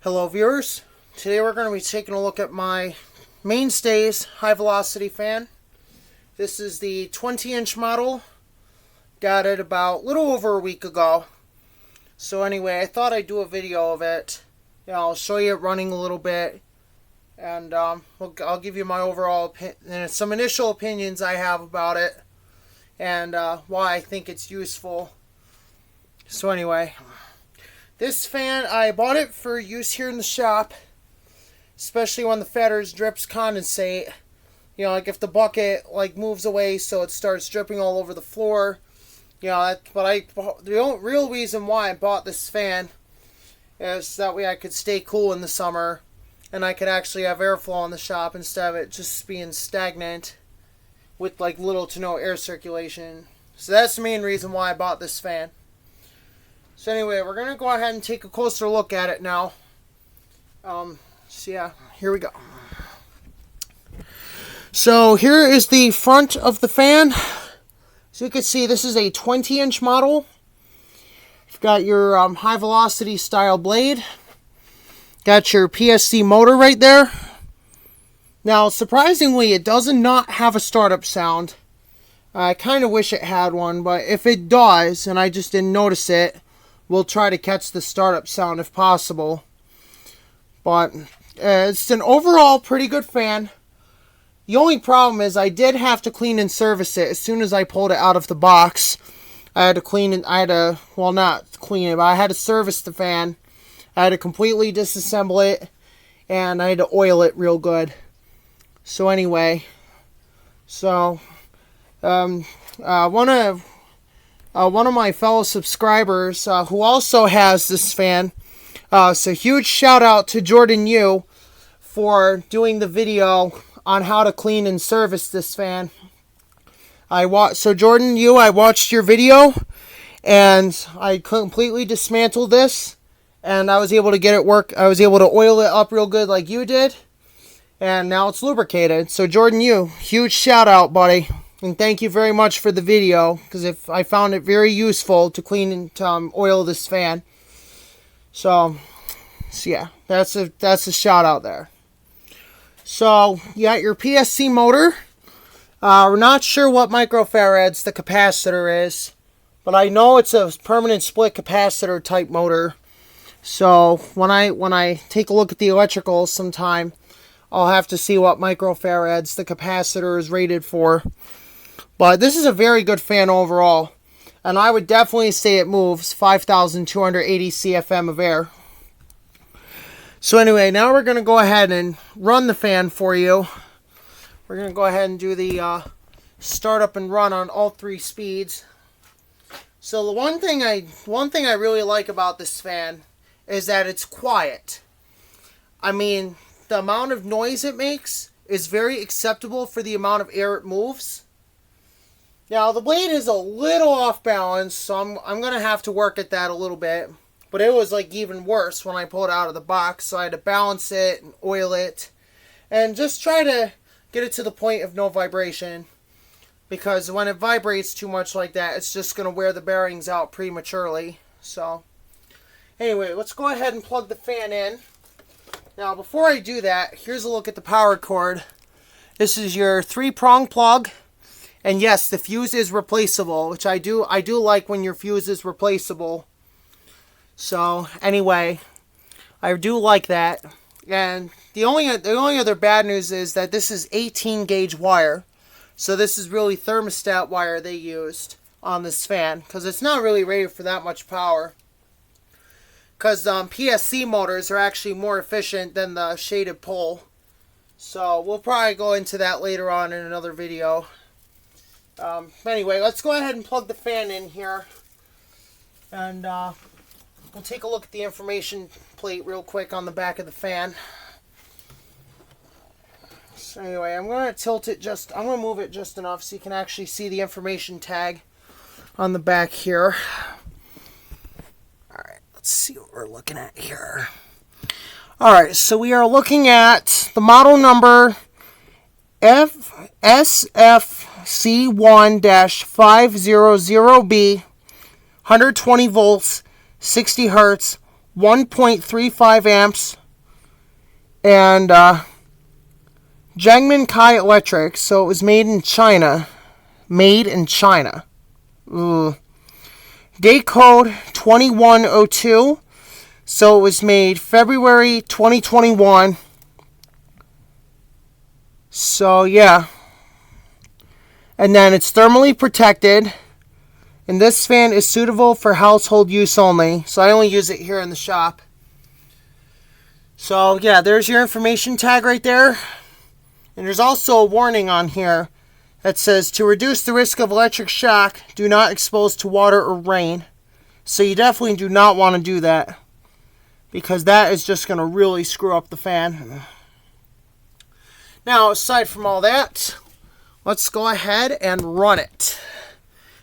Hello viewers, today we're going to be taking a look at my Mainstays high velocity fan. This is the 20-inch model. Got it about a little over a week ago. So anyway, I thought I'd do a video of it. I'll show you it running a little bit. And I'll give you my overall some initial opinions I have about it. And why I think it's useful. So anyway, this fan, I bought it for use here in the shop, especially when the fetters drips condensate. Like if the bucket moves away so it starts dripping all over the floor. The real reason why I bought this fan is that way I could stay cool in the summer and I could actually have airflow in the shop instead of it just being stagnant with little to no air circulation. So that's the main reason why I bought this fan. So anyway, we're going to go ahead and take a closer look at it now. So yeah, here we go. So here is the front of the fan. So you can see this is a 20-inch model. You've got your high velocity style blade. Got your PSC motor right there. Now surprisingly, it does not have a startup sound. I kind of wish it had one, but if it does, and I just didn't notice it, we'll try to catch the startup sound if possible. But it's an overall pretty good fan. The only problem is I did have to clean and service it as soon as I pulled it out of the box. I had to clean it. Well, not clean it, but I had to service the fan. I had to completely disassemble it, and I had to oil it real good. So anyway, one of my fellow subscribers who also has this fan. So huge shout out to Jordan Yu for doing the video on how to clean and service this fan. So Jordan Yu, I watched your video and I completely dismantled this and I was able to get it work. I was able to oil it up real good like you did. And now it's lubricated. So Jordan Yu, huge shout out, buddy. And thank you very much for the video, because I found it very useful to clean and oil this fan. So yeah, that's a shout out there. So you got your PSC motor. We're not sure what microfarads the capacitor is, but I know it's a permanent split capacitor type motor. So when I take a look at the electrical sometime, I'll have to see what microfarads the capacitor is rated for. But this is a very good fan overall. And I would definitely say it moves 5,280 CFM of air. So anyway, now we're going to go ahead and run the fan for you. We're going to go ahead and do the startup and run on all three speeds. So the one thing I really like about this fan is that it's quiet. I mean, the amount of noise it makes is very acceptable for the amount of air it moves. Now, the blade is a little off balance, so I'm going to have to work at that a little bit. But it was even worse when I pulled it out of the box, so I had to balance it and oil it. And just try to get it to the point of no vibration. Because when it vibrates too much like that, it's just going to wear the bearings out prematurely. So, anyway, let's go ahead and plug the fan in. Now, before I do that, here's a look at the power cord. This is your 3-prong plug. And yes, the fuse is replaceable, which I do like when your fuse is replaceable. So anyway, I do like that. And the only other bad news is that this is 18 gauge wire. So this is really thermostat wire they used on this fan, because it's not really rated for that much power. Because PSC motors are actually more efficient than the shaded pole. So we'll probably go into that later on in another video. Anyway, let's go ahead and plug the fan in here. And we'll take a look at the information plate real quick on the back of the fan. So anyway, I'm going to I'm going to move it just enough so you can actually see the information tag on the back here. Alright, let's see what we're looking at here. Alright, so we are looking at the model number SFC1-500B, 120 volts, 60 hertz, 1.35 amps, and Jiangmen Kai Electric, so it was made in China. Made in China. Ooh. Date code 2102, so it was made February 2021. So yeah. And then it's thermally protected. And this fan is suitable for household use only. So I only use it here in the shop. So yeah, there's your information tag right there. And there's also a warning on here that says, to reduce the risk of electric shock, do not expose to water or rain. So you definitely do not want to do that, because that is just going to really screw up the fan. Now, aside from all that, let's go ahead and run it.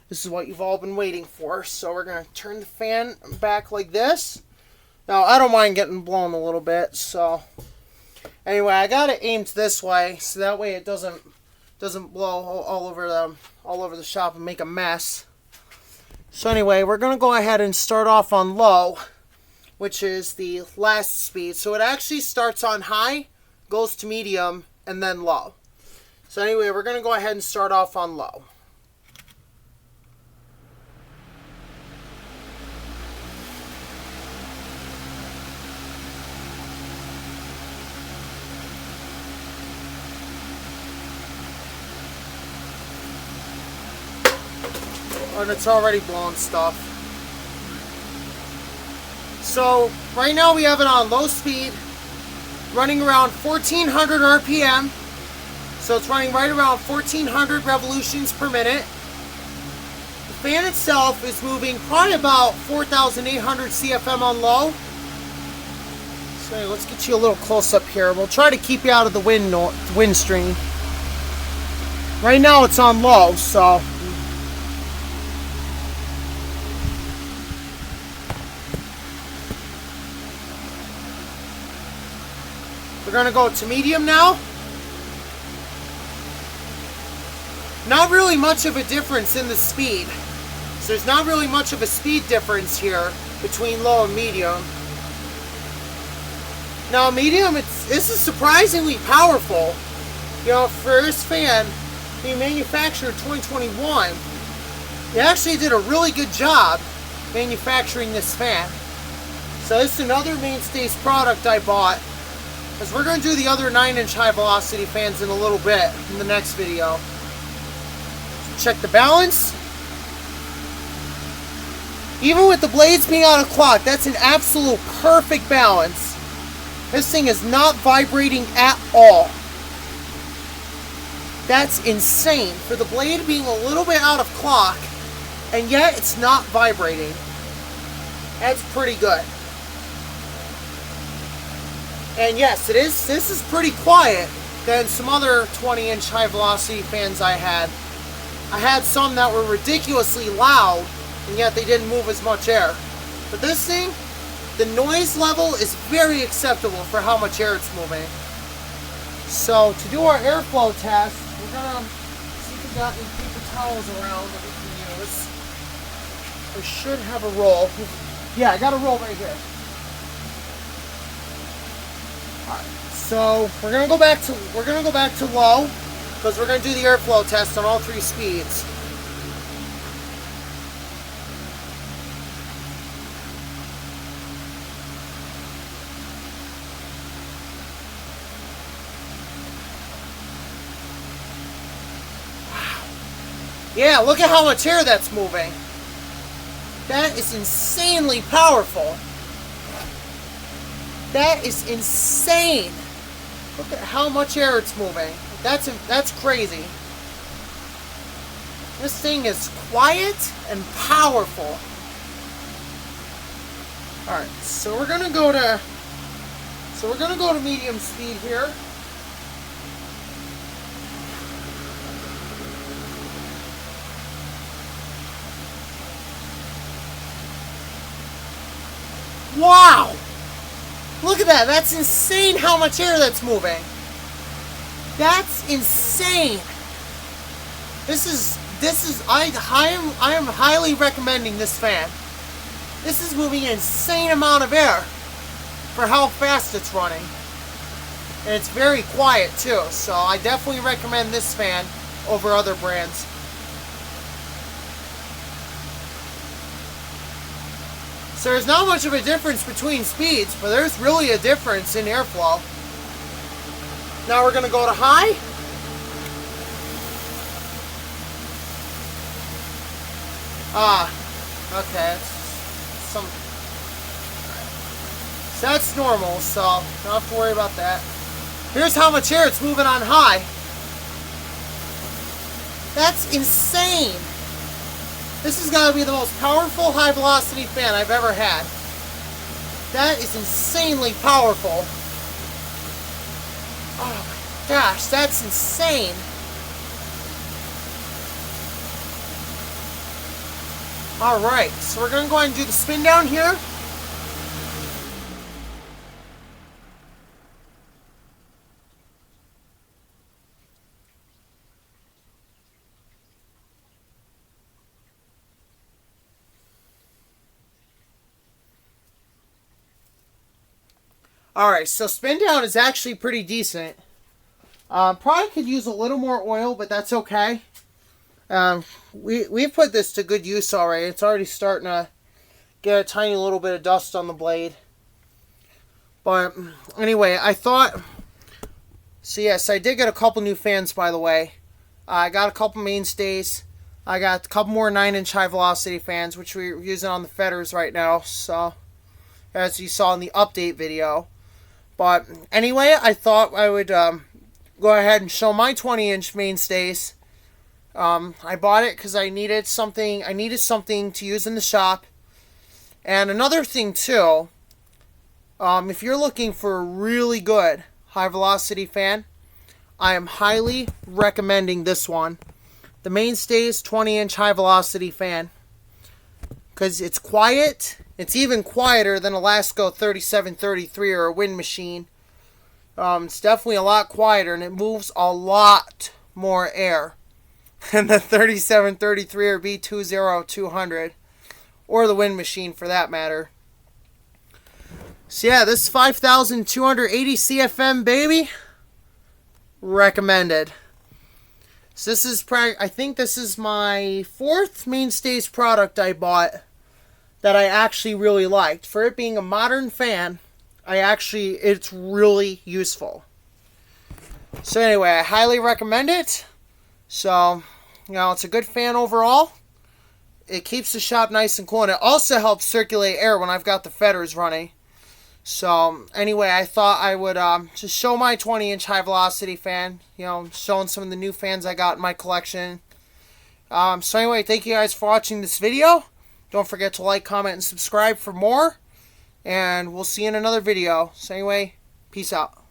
This is what you've all been waiting for. So we're going to turn the fan back like this. Now, I don't mind getting blown a little bit, so anyway, I got it aimed this way, so that way it doesn't blow all over the shop and make a mess. So anyway, we're going to go ahead and start off on low, which is the last speed. So it actually starts on high, goes to medium, and then low. So anyway, we're going to go ahead and start off on low. And it's already blowing stuff. So right now we have it on low speed, running around 1400 RPM. So it's running right around 1400 revolutions per minute. The fan itself is moving probably about 4800 CFM on low. So let's get you a little close up here. We'll try to keep you out of the wind stream. Right now it's on low, so we're going to go to medium now. Not really much of a difference in the speed. So there's not really much of a speed difference here between low and medium. Now medium, this is surprisingly powerful. You know, for this fan being manufactured in 2021, they actually did a really good job manufacturing this fan. So this is another Mainstays product I bought, because we're going to do the other 9-inch high velocity fans in a little bit in the next video. Check the balance. Even with the blades being out of clock, that's an absolute perfect balance. This thing is not vibrating at all. That's insane. For the blade being a little bit out of clock, and yet it's not vibrating. That's pretty good. And yes, this is pretty quiet than some other 20-inch high velocity fans I had. I had some that were ridiculously loud, and yet they didn't move as much air. But this thing, the noise level is very acceptable for how much air it's moving. So to do our airflow test, we're gonna see if we got any paper towels around that we can use. I should have a roll. Yeah, I got a roll right here. Alright, so we're gonna go back to low, because we're going to do the airflow test on all 3 speeds. Wow. Yeah, look at how much air that's moving. That is insanely powerful. That is insane. Look at how much air it's moving. That's crazy. This thing is quiet and powerful. Alright, so we're gonna go to medium speed here. Wow! Look at that. That's insane how much air that's moving. That's insane. I am highly recommending this fan. This is moving an insane amount of air for how fast it's running. And it's very quiet too, so I definitely recommend this fan over other brands. So there's not much of a difference between speeds, but there's really a difference in airflow. Now we're going to go to high. Okay, so that's normal, so don't have to worry about that. Here's how much air it's moving on high. That's insane. This has got to be the most powerful high velocity fan I've ever had. That is insanely powerful. Oh my gosh, that's insane. Alright, so we're going to go ahead and do the spin down here. Alright, so spin down is actually pretty decent. Probably could use a little more oil, but that's okay. We've put this to good use already. It's already starting to get a tiny little bit of dust on the blade. But anyway, I thought... So yes, I did get a couple new fans, by the way. I got a couple Mainstays. I got a couple more 9-inch high velocity fans, which we're using on the fetters right now. So, as you saw in the update video. But anyway, I thought I would go ahead and show my 20-inch Mainstays. I bought it because I needed something to use in the shop. And another thing too, if you're looking for a really good high velocity fan, I am highly recommending this one. The Mainstays 20-inch high velocity fan. Because it's quiet. It's even quieter than a Lasco 3733 or a Wind Machine. It's definitely a lot quieter, and it moves a lot more air than the 3733 or B20200, or the Wind Machine for that matter. So yeah, this 5,280 CFM baby, recommended. So this is I think this is my 4th Mainstays product I bought that I actually really liked. For it being a modern fan, it's really useful. So anyway, I highly recommend it. So, it's a good fan overall. It keeps the shop nice and cool, and it also helps circulate air when I've got the fetters running. So anyway, I thought I would just show my 20-inch high velocity fan, showing some of the new fans I got in my collection. So anyway, thank you guys for watching this video. Don't forget to like, comment, and subscribe for more. And we'll see you in another video. So anyway, peace out.